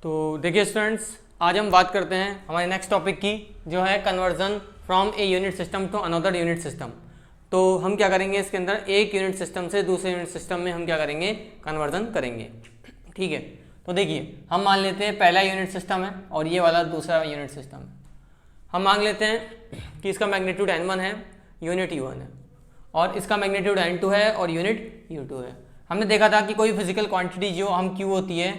तो देखिए स्टूडेंट्स, आज हम बात करते हैं हमारे नेक्स्ट टॉपिक की, जो है conversion from a unit system to another unit system. तो हम क्या करेंगे, इसके अंदर एक यूनिट सिस्टम से दूसरे यूनिट सिस्टम में हम क्या करेंगे, कन्वर्जन करेंगे। ठीक है, तो देखिए हम मान लेते हैं पहला यूनिट सिस्टम है और ये वाला दूसरा यूनिट सिस्टम है। हम मान लेते हैं कि इसका मैग्नीट्यूड n1 है, यूनिट u1 है, और इसका मैग्नीट्यूड n2 है और यूनिट u2 है। हमने देखा था कि कोई फिजिकल क्वांटिटी जो हम q होती है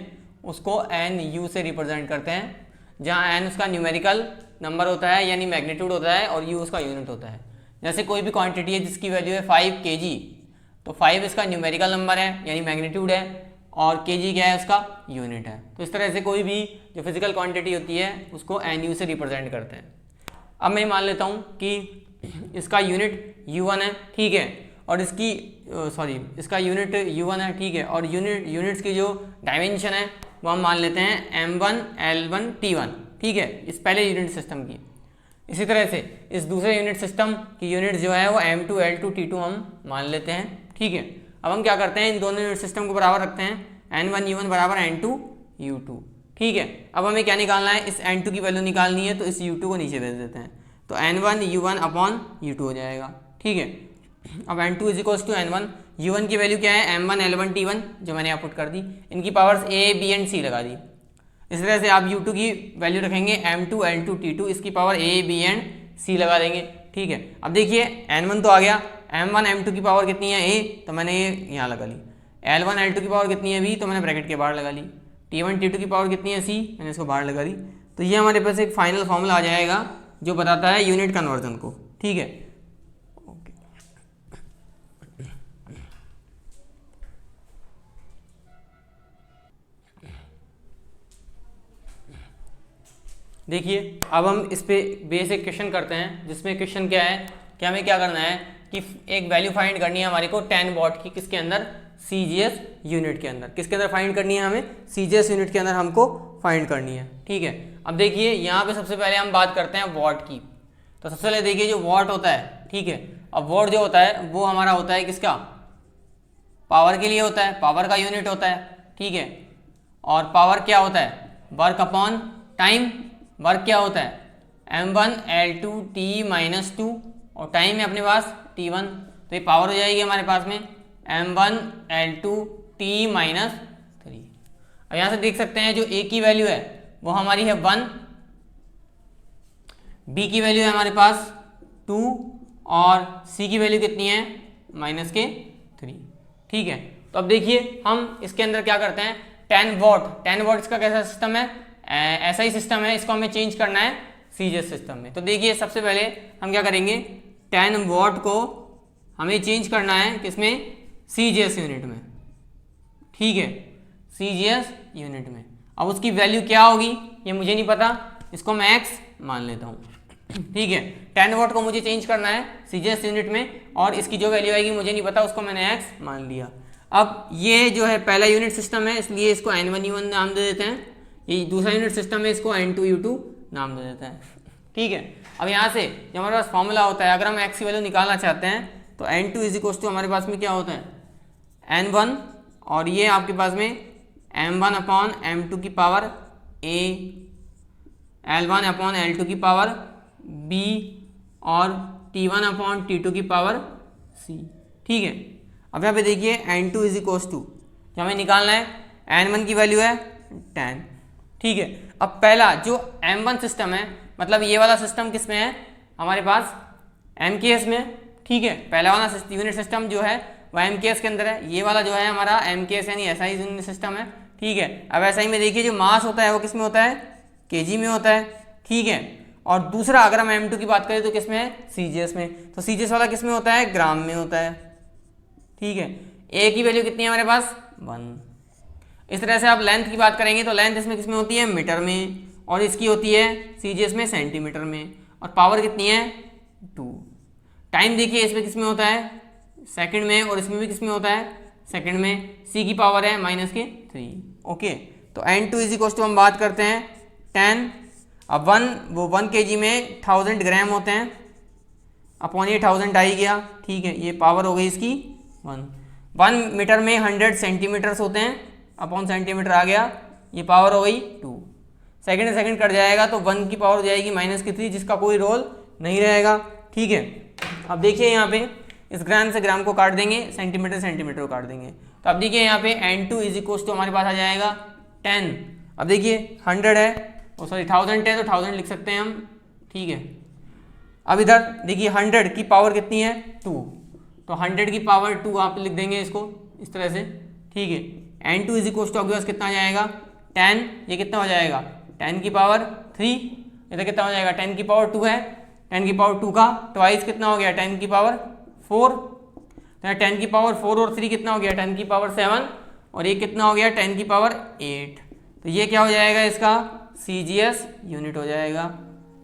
उसको nu से रिप्रेजेंट करते हैं, जहाँ n उसका न्यूमेरिकल नंबर होता है यानी मैग्नीट्यूड होता है और u उसका यूनिट होता है। जैसे कोई भी क्वांटिटी है जिसकी वैल्यू है 5 kg, तो 5 इसका न्यूमेरिकल नंबर है यानी मैग्नीट्यूड है और kg क्या है, उसका यूनिट है। तो इस तरह से कोई भी जो फिजिकल क्वांटिटी होती है उसको nu से रिप्रेजेंट करते हैं। अब मैं मान लेता हूँ कि इसका यूनिट u1 है, ठीक है, और इसका यूनिट u1 है, ठीक है, और यूनिट्स की जो डायमेंशन है वो हम मान लेते हैं m1 l1 t1, ठीक है, इस पहले यूनिट सिस्टम की। इसी तरह से इस दूसरे यूनिट सिस्टम की यूनिट जो है वो m2 l2 t2 हम मान लेते हैं, ठीक है। अब हम क्या करते हैं, इन दोनों यूनिट सिस्टम को बराबर रखते हैं, n1 u1 बराबर n2 u2, ठीक है। अब हमें क्या निकालना है, इस n2 की वैल्यू निकालनी है, तो इस u2 को नीचे भेज देते हैं, तो n1 u1 अपॉन u2 हो जाएगा, ठीक है। अब n2 is equals to n1, u1 की वैल्यू क्या है, m1 l1 t1, जो मैंने यहाँ पुट कर दी, इनकी powers a b and c लगा दी। इस तरह से आप u2 की वैल्यू रखेंगे m2 l2 t2, इसकी power a b and c लगा देंगे, ठीक है। अब देखिए n1 तो आ गया, m1 m2 की पावर कितनी है a, तो मैंने ये यहाँ लगा ली, l1 l2 की पावर कितनी है b, तो मैंने ब्रैकेट के बाहर लगा ली, t1 t2 की पावर कितनी है c, मैंने इसको बाहर लगा दी। तो ये हमारे पास एक फाइनल फॉर्मूला आ जाएगा जो बताता है यूनिट कन्वर्जन को, ठीक है। देखिए अब हम इस पे बेसिक क्वेश्चन करते हैं, जिसमें क्वेश्चन क्या है कि हमें क्या करना है कि एक वैल्यू फाइंड करनी है हमारे को 10 वॉट की, किसके अंदर, CGS यूनिट के अंदर। किसके अंदर फाइंड करनी है, हमें CGS यूनिट के अंदर हमको फाइंड करनी है, ठीक है। अब देखिए यहाँ पे सबसे पहले हम बात करते हैं वॉट की। तो सबसे पहले देखिए जो वॉट होता है, ठीक है, अब वॉट जो होता है वो हमारा होता है किसका, पावर के लिए होता है, पावर का यूनिट होता है, ठीक है। और पावर क्या होता है, वर्क अपॉन टाइम। वर्क क्या होता है, m1 l2 t-2, और टाइम है अपने पास t1, तो ये पावर हो जाएगी हमारे पास में m1 l2 t-3। अब यहाँ से देख सकते हैं जो a की वैल्यू है वो हमारी है 1, b की वैल्यू है हमारे पास 2 और c की वैल्यू कितनी है, -3, ठीक है। तो अब देखिए हम इसके अंदर क्या करते हैं, 10 वॉट इसका कैसा सिस्टम है, ऐसा ही सिस्टम है, इसको हमें चेंज करना है CGS सिस्टम में। तो देखिए सबसे पहले हम क्या करेंगे, 10 वॉट को हमें चेंज करना है किसमें, CGS यूनिट में, ठीक है, CGS यूनिट में। अब उसकी वैल्यू क्या होगी ये मुझे नहीं पता, इसको मैं x मान लेता हूँ, ठीक है। 10 वॉट को मुझे चेंज करना है CGS यूनिट में और इसकी जो वैल्यू आएगी मुझे नहीं पता, उसको मैंने x मान लिया। अब ये जो है पहला यूनिट सिस्टम है, इसलिए इसको n1 u1 नाम दे देते हैं, ये दूसरा यूनिट सिस्टम है, इसको n2 u2 नाम दे देता है, ठीक है। अब यहाँ से जो हमारे पास फॉर्मूला होता है, अगर हम x की वैल्यू निकालना चाहते हैं तो n2 इज इक्वल्स टू हमारे पास में क्या होता है, n1, और ये आपके पास में m1 अपॉन m2 की power a, l1 upon l2 की पावर b और t1 अपॉन t2 की पावर c, ठीक है। अब यहाँ पे देखिए n2 इज इक्वल्स टू, जो हमें निकालना है, n1 की वैल्यू है 10, ठीक है। अब पहला जो m1 सिस्टम है, मतलब ये वाला सिस्टम किस में है, हमारे पास MKS में, ठीक है। पहला वाला यूनिट सिस्टम जो है वह MKS के अंदर है, ये वाला जो है हमारा MKS यानी ऐसा ही यूनिट सिस्टम है, ठीक है। अब ऐसा ही में देखिए जो मास होता है वो किस में होता है, kg में होता है, ठीक है। और दूसरा अगर हम m2 की बात करें तो किस में है, CGS में, तो CGS वाला किस में होता है, ग्राम में होता है, ठीक है। a की वैल्यू कितनी है हमारे पास, 1। इस तरह से आप लेंथ की बात करेंगे तो लेंथ इसमें किस में होती है, मीटर में, और इसकी होती है CGS में सेंटीमीटर में, और पावर कितनी है, 2। टाइम देखिए इसमें किस में होता है, सेकंड में, और इसमें भी किस में होता है, सेकंड में, c की पावर है -3, ओके। तो n2 इज इक्वल टू हम बात करते हैं 10, अब 1 kg में 1000 ग्राम होते हैं, अपॉन ये 1000 आ ही गया, ठीक है, ये पावर हो गई इसकी 1 मीटर में 100 सेंटीमीटर्स होते हैं, अपॉन सेंटीमीटर आ गया, ये पावर हो गई 2, सेकंड से सेकंड कट जाएगा तो 1 की पावर हो जाएगी -3, जिसका कोई रोल नहीं रहेगा। ठीक है, अब देखिए यहाँ पे इस ग्राम से ग्राम को काट देंगे, सेंटीमीटर सेंटीमीटर को काट देंगे, तो अब देखिए यहाँ पे n2 इज इक्वल टू हमारे पास आ जाएगा 10। अब देखिए 100 है, और सॉरी 1000 है तो 1000 लिख सकते हैं हम। ठीक है, अब इधर देखिए 100 की पावर कितनी है 2, तो 100 की पावर 2 आप लिख देंगे इसको इस तरह से। ठीक है, n2 इज इक्वल टू आपके पास कितना आ जाएगा 10, ये कितना हो जाएगा 10 की पावर 3, इधर कितना हो जाएगा 10 की पावर 2 है, 10 की पावर 2 का ट्वाइस कितना हो गया 10 की पावर 4, तो 10 की पावर 4 और 3 कितना हो गया 10 की पावर 7, और ये कितना हो गया 10 की पावर 8, तो ये क्या हो जाएगा इसका CGS यूनिट हो जाएगा।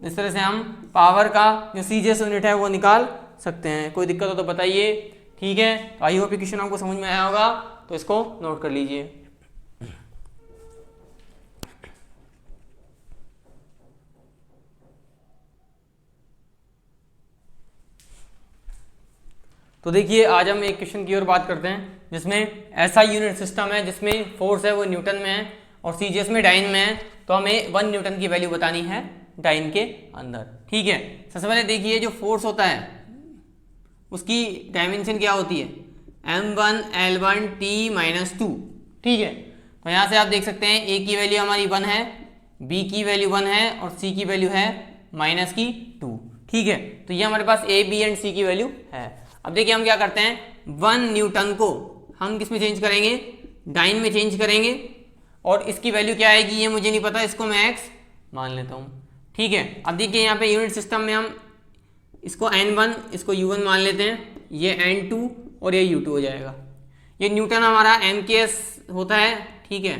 इस तरह से हम पावर का जो CGS यूनिट है वो निकाल सकते हैं। कोई दिक्कत हो तो बताइए। ठीक है, तो आई होप क्वेश्चन आपको समझ में आया होगा, तो इसको नोट कर लीजिए। तो देखिए आज हम एक क्वेश्चन की ओर बात करते हैं जिसमें ऐसा यूनिट सिस्टम है जिसमें फोर्स है वो न्यूटन में है और CGS में डाइन में है, तो हमें 1 न्यूटन की वैल्यू बतानी है डाइन के अंदर। ठीक है, सबसे पहले देखिए जो फोर्स होता है उसकी डायमेंशन क्या होती है m1 L1 T-2। ठीक है, तो यहाँ से आप देख सकते हैं A की वैल्यू हमारी 1 है, B की वैल्यू 1 है और C की वैल्यू है -2। ठीक है, तो ये हमारे पास A, B एंड C की वैल्यू है। अब देखिए हम क्या करते हैं 1 न्यूटन को हम किस में चेंज करेंगे डाइन में चेंज करेंगे, और इसकी वैल्यू क्या आएगी ये मुझे नहीं पता, इसको मैं x मान लेता हूँ। ठीक है, अब देखिए यहाँ पे यूनिट सिस्टम में हम इसको n1 इसको u1 मान लेते हैं, ये n2 और ये u2 हो जाएगा। ये न्यूटन हमारा MKS होता है। ठीक है,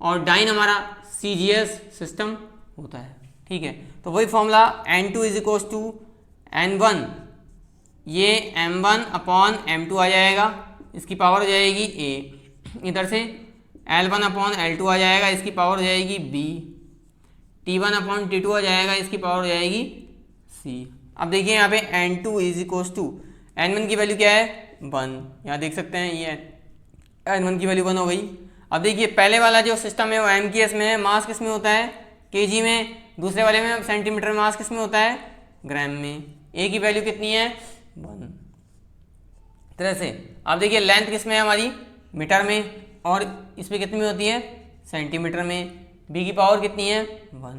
और डाइन हमारा CGS सिस्टम होता है। ठीक है, तो वही formula n2 is equal to n1, ये m1 अपॉन m2 आ जाएगा, इसकी पावर हो जाएगी a, इधर से L1 अपॉन L2 आ जाएगा, इसकी पावर हो जाएगी b, T1 अपॉन T2 आ जाएगा, इसकी पावर हो जाएगी c। अब देखिए यहाँ पे n2 is equal to n1 की वैल्यू क्या है 1, यहाँ देख सकते हैं ये n1 की वैल्यू 1 हो गई। अब देखिए पहले वाला जो सिस्टम है वो MKS में है, मास किस में होता है kg में, दूसरे वाले में सेंटीमीटर में, मास किस में होता है ग्राम में। a की वैल्यू कितनी है 1। तरह से आप देखिए लेंथ किस में है हमारी मीटर में, और इसमें कितनी में होती है सेंटीमीटर में। b की पावर कितनी है 1,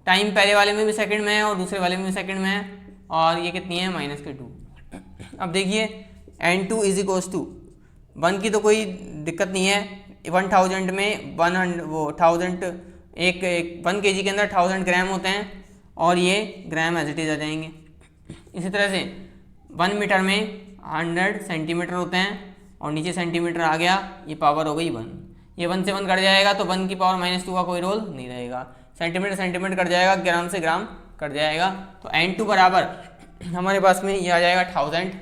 टाइम पहले वाले में भी सेकंड में है और दूसरे वाले में भी सेकंड में है, और ये कितनी है -2। अब देखिए n2 इज इक्वल टू 1 की तो कोई दिक्कत नहीं है, 1000 में 1000 1 kg के अंदर 1000 ग्राम होते हैं, और ये ग्राम एज इट इज आ जाएंगे। इसी तरह से 1 मीटर में 100 सेंटीमीटर होते हैं, और नीचे सेंटीमीटर आ गया, ये पावर हो गई 1, ये 1 से 1 कट जाएगा तो 1 की पावर -2 का कोई रोल नहीं रहेगा। सेंटीमीटर सेंटीमीटर कट जाएगा, ग्राम से ग्राम कट जाएगा, तो n2 बराबर हमारे पास में ये आ जाएगा 1000।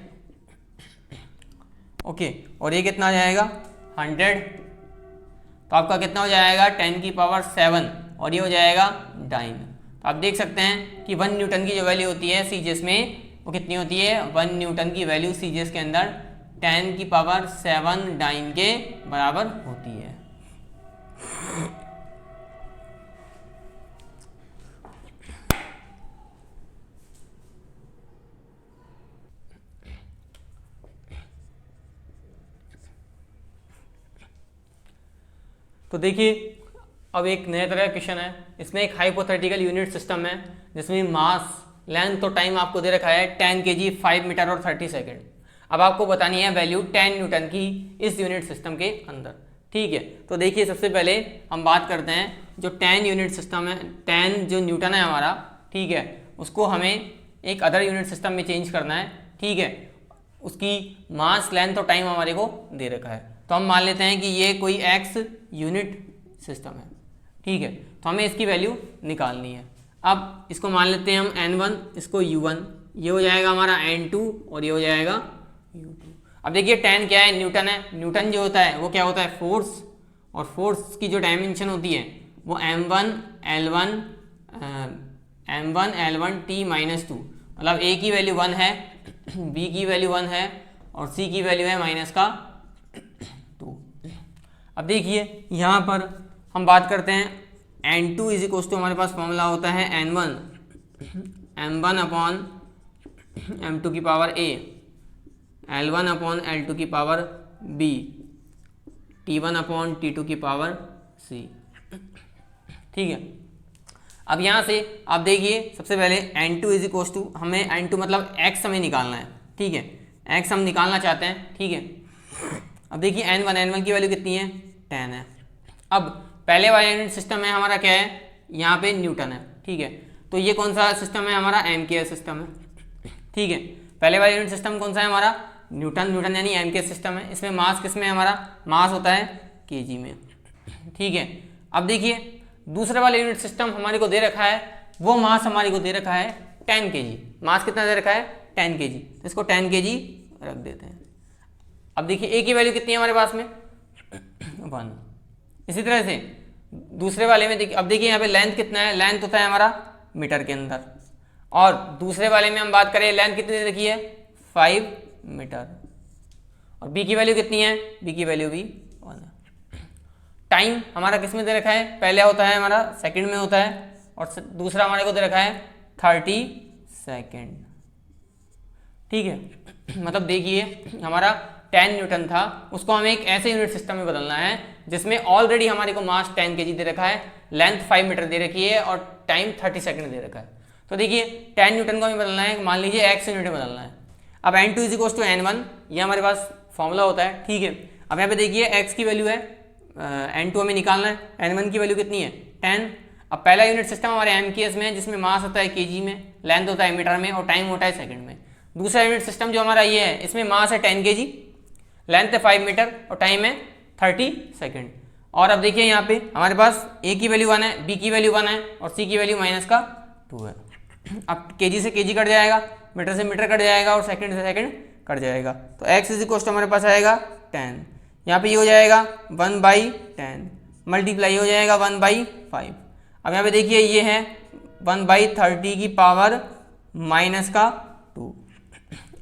ओके, और ये कितना आ जाएगा 100, तो आपका कितना हो जाएगा 10 की पावर 7, और ये हो जाएगा डाइन। तो आप देख सकते हैं कि 1 न्यूटन की जो वैल्यू होती है CGS में वो कितनी होती है 1 न्यूटन की वैल्यू CGS के अंदर 10 की पावर 7 डाइन के बराबर होती है। तो देखिए अब एक नया तरह का क्वेश्चन है, इसमें एक हाइपोथेटिकल यूनिट सिस्टम है जिसमें मास लेंथ तो टाइम आपको दे रखा है 10 kg 5 मीटर और 30 सेकेंड। अब आपको बतानी है वैल्यू 10 न्यूटन की इस यूनिट सिस्टम के अंदर। ठीक है, तो देखिए सबसे पहले हम बात करते हैं जो 10 यूनिट सिस्टम है, 10 जो न्यूटन है हमारा, ठीक है, उसको हमें एक अदर यूनिट सिस्टम में चेंज करना है। ठीक है, उसकी मास लेंथ और टाइम हमारे को दे रखा है, तो हम मान लेते हैं कि ये कोई x यूनिट सिस्टम है। ठीक है, तो हमें इसकी वैल्यू निकालनी है। अब इसको मान लेते हैं हम n1, इसको u1, ये हो जाएगा हमारा n2 और ये हो जाएगा u2। अब देखिए 10 क्या है न्यूटन है, न्यूटन जो होता है वो क्या होता है फोर्स, और फोर्स की जो डायमेंशन होती है वो m1 L1 T-2, मतलब a की वैल्यू 1 है, b की वैल्यू 1 है और c की वैल्यू है -2। अब देखिए यहाँ पर हम बात करते हैं N2 इज इक्वल टू, हमारे पास फॉर्मूला होता है N1 M1 अपॉन M2 की power A, L1 upon L2 की power B, T1 upon T2 की पावर C। ठीक है, अब यहाँ से आप देखिए सबसे पहले N2 इज इक्वल टू, हमें N2 मतलब X हमें निकालना है। ठीक है, X हम निकालना चाहते हैं। ठीक है, अब देखिए N1 की वैल्यू कितनी है, 10 है। अब पहले वाला यूनिट सिस्टम है हमारा क्या है, यहाँ पे न्यूटन है। ठीक है, तो ये कौन सा सिस्टम है हमारा, एमकेएस सिस्टम है। ठीक है, पहले वाला यूनिट सिस्टम कौन सा है हमारा, न्यूटन यानी एमकेएस सिस्टम है। इसमें मास किस में है, हमारा मास होता है केजी में। ठीक है, अब देखिए दूसरे वाले यूनिट सिस्टम हमारे को दे रखा है, वो मास हमारे को दे रखा है 10 kg। मास कितना दे रखा है, 10 kg, तो इसको 10 kg रख देते हैं। अब देखिए ए की वैल्यू कितनी है हमारे पास में, 1। इसी तरह से दूसरे वाले में देखिए, अब देखिए यहाँ पे लेंथ कितना है, लेंथ होता है हमारा मीटर के अंदर, और दूसरे वाले में हम बात करें लेंथ कितनी दे रखी है, 5 मीटर। और बी की वैल्यू कितनी है, बी की वैल्यू भी 1 है। टाइम हमारा किस में दे रखा है, पहले होता है हमारा सेकंड में होता है, और दूसरा हमारे को दे रखा है 30 सेकंड। ठीक है, मतलब देखिए हमारा 10 न्यूटन था, उसको हमें एक ऐसे यूनिट सिस्टम में बदलना है जिसमें ऑलरेडी हमारे को मास 10 kg दे रखा है, लेंथ 5 मीटर दे रखी है, और टाइम 30 सेकंड दे रखा है। तो देखिए 10 न्यूटन को हमें बदलना है, मान लीजिए x यूनिट में बदलना है। अब N2 is equal to N1, ये हमारे पास फॉर्मूला होता है। ठीक है, अब यहाँ पे देखिए x की वैल्यू है, N2 हमें निकालना है, N1 की वैल्यू कितनी है, 10। अब पहला यूनिट सिस्टम हमारे एमकेएस में है, जिसमें मास होता है केजी में, लेंथ होता है मीटर में, और टाइम होता है सेकंड में। दूसरा यूनिट सिस्टम जो हमारा ये है, इसमें मास है 10 kg, लेंथ है 5 मीटर, और टाइम है 30 सेकंड। और अब देखिए यहाँ पे हमारे पास ए की वैल्यू 1 है, बी की वैल्यू 1 है, और सी की वैल्यू -2 है। अब केजी से केजी कट जाएगा, मीटर से मीटर कट जाएगा, और सेकंड से सेकंड कट जाएगा। तो x इज इक्वल टू हमारे पास आएगा 10, यहाँ पे ये हो जाएगा 1/10, मल्टीप्लाई हो जाएगा 1/5। अब यहाँ पे देखिए ये है 1/30 की पावर -2।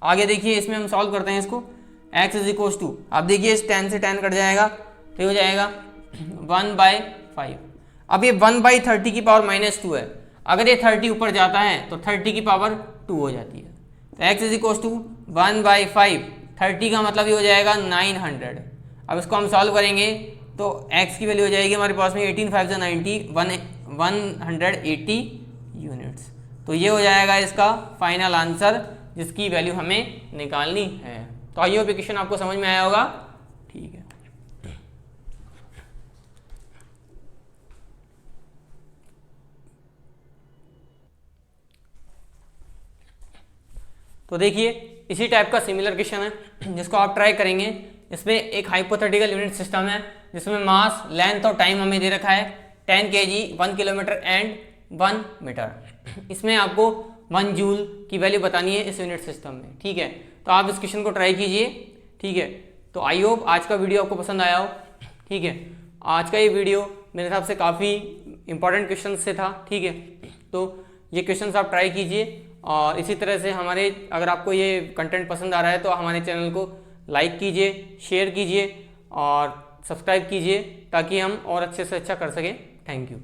आगे देखिए इसमें हम सॉल्व करते हैं इसको, x इज इक्वल टू, अब देखिए इस 10 से 10 कट जाएगा, तो हो जाएगा 1/5। अब ये 1/30 की पावर -2 है, अगर ये 30 ऊपर जाता है तो 30 की पावर 2 हो जाती है। तो x इज इक्वल टू 1/5, 30 का मतलब ये हो जाएगा 900। अब इसको हम सॉल्व करेंगे तो x की वैल्यू हो जाएगी हमारे पास में 18 5 90, 180 यूनिट्स। तो ये हो जाएगा इसका फाइनल आंसर, जिसकी वैल्यू हमें निकालनी है। तो आइए क्वेश्चन आपको समझ में आया होगा। ठीक है, तो देखिए इसी टाइप का सिमिलर क्वेश्चन है जिसको आप ट्राई करेंगे। इसमें एक हाइपोथेटिकल यूनिट सिस्टम है जिसमें मास, लेंथ और टाइम हमें दे रखा है 10 kg, 1 किलोमीटर एंड 1 मीटर। इसमें आपको 1 जूल की वैल्यू बतानी है इस यूनिट सिस्टम में। ठीक है, तो आप इस क्वेश्चन को ट्राई कीजिए। ठीक है, तो आई होप आज का वीडियो आपको पसंद आया हो। ठीक है, आज का ये वीडियो मेरे हिसाब से काफ़ी इंपॉर्टेंट क्वेश्चन से था। ठीक है, तो ये क्वेश्चंस आप ट्राई कीजिए, और इसी तरह से हमारे, अगर आपको ये कंटेंट पसंद आ रहा है तो हमारे चैनल को लाइक कीजिए, शेयर कीजिए और सब्सक्राइब कीजिए, ताकि हम और अच्छे से अच्छा कर सकें। Thank you.